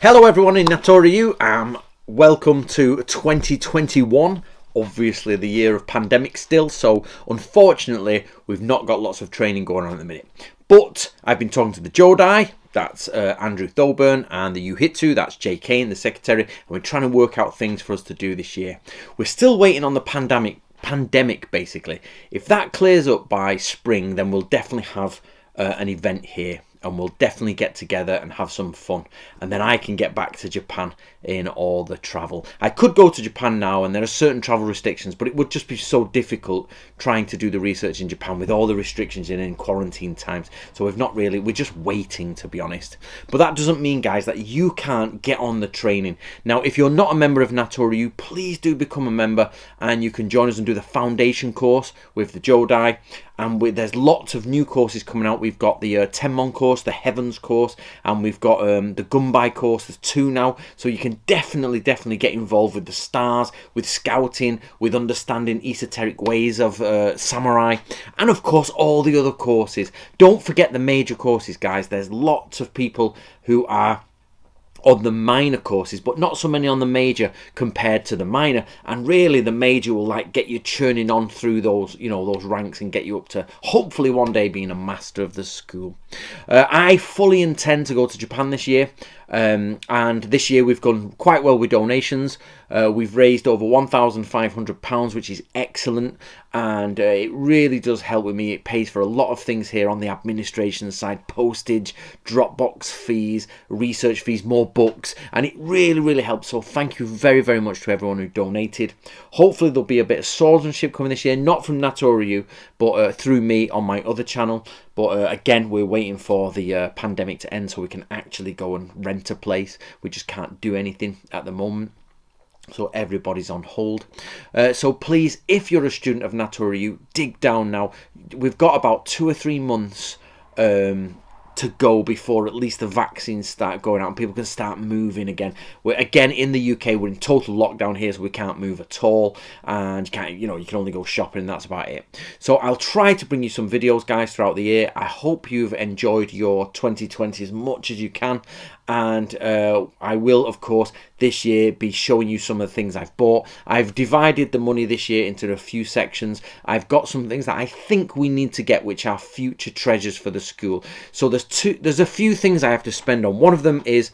Hello everyone in Natori, welcome to 2021, obviously the year of pandemic still, so unfortunately we've not got lots of training going on at the minute. But I've been talking to the Jodai, that's Andrew Thoburn, and the Uhitsu, that's J. Kane, the secretary, and we're trying to work out things for us to do this year. We're still waiting on the pandemic basically. If that clears up by spring, then we'll definitely have an event here. And we'll definitely get together and have some fun. And then I can get back to Japan in all the travel. I could go to Japan now, and there are certain travel restrictions, but it would just be so difficult trying to do the research in Japan with all the restrictions in quarantine times. So we're just waiting, to be honest. But that doesn't mean, guys, that you can't get on the training. Now, if you're not a member of Natori, please do become a member, and you can join us and do the foundation course with the Jodai. And there's lots of new courses coming out. We've got the Tenmon course, the Heavens course, and we've got the Gunbai course. There's two now, so you can definitely get involved with the stars, with scouting, with understanding esoteric ways of samurai, and of course all the other courses. Don't forget the major courses, guys. There's lots of people who are on the minor courses, but not so many on the major compared to the minor. And really the major will get you churning on through those, those ranks and get you up to hopefully one day being a master of the school. I fully intend to go to Japan this year. And this year we've gone quite well with donations. We've raised over £1,500, which is excellent, and it really does help with me. It pays for a lot of things here on the administration side: postage, Dropbox fees, research fees, more books, and it really helps. So thank you very much to everyone who donated. Hopefully there'll be a bit of swordsmanship coming this year, not from Natori, but through me on my other channel. But again, we're waiting for the pandemic to end so we can actually go and rent a place. We just can't do anything at the moment. So everybody's on hold. So please, if you're a student of Natori, you dig down now. We've got about 2 or 3 months to go before at least the vaccines start going out and people can start moving again. We're again in the UK, we're in total lockdown here, so we can't move at all, and you can only go shopping, and that's about it. So I'll try to bring you some videos, guys, throughout the year. I hope you've enjoyed your 2020 as much as you can, and I will, of course, this year be showing you some of the things I've bought. I've divided the money this year into a few sections. I've got some things that I think we need to get, which are future treasures for the school. So there's a few things I have to spend on. One of them is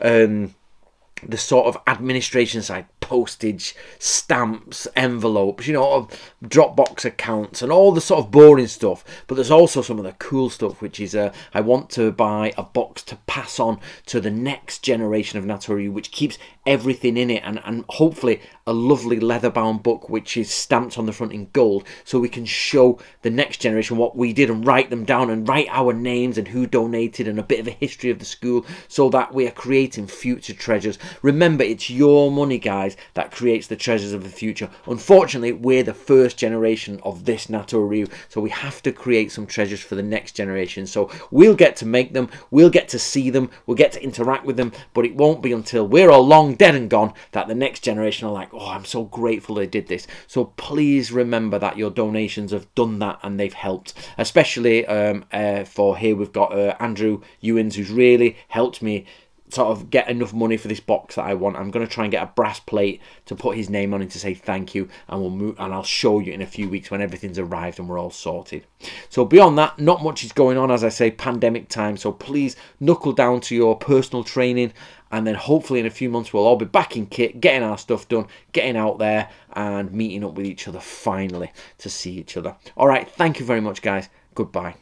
the sort of administration side: postage, stamps, envelopes, Dropbox accounts, and all the sort of boring stuff. But there's also some of the cool stuff, which is I want to buy a box to pass on to the next generation of Natori, which keeps everything in it, and hopefully a lovely leather-bound book which is stamped on the front in gold, so we can show the next generation what we did and write them down and write our names and who donated and a bit of a history of the school, so that we are creating future treasures. Remember, it's your money, guys, that creates the treasures of the future. Unfortunately, we're the first generation of this Natori, so we have to create some treasures for the next generation. So we'll get to make them, we'll get to see them, we'll get to interact with them, but it won't be until we're all long dead and gone that the next generation are like, oh, I'm so grateful they did this. So please remember that your donations have done that and they've helped. Especially for here we've got Andrew Ewins, who's really helped me sort of get enough money for this box that I want. I'm going to try and get a brass plate to put his name on it to say thank you, and we'll move, and I'll show you in a few weeks when everything's arrived and we're all sorted. So beyond that, not much is going on, as I say, pandemic time. So please knuckle down to your personal training, and then hopefully in a few months we'll all be back in kit, getting our stuff done, getting out there and meeting up with each other finally to see each other. All right, thank you very much, guys. Goodbye.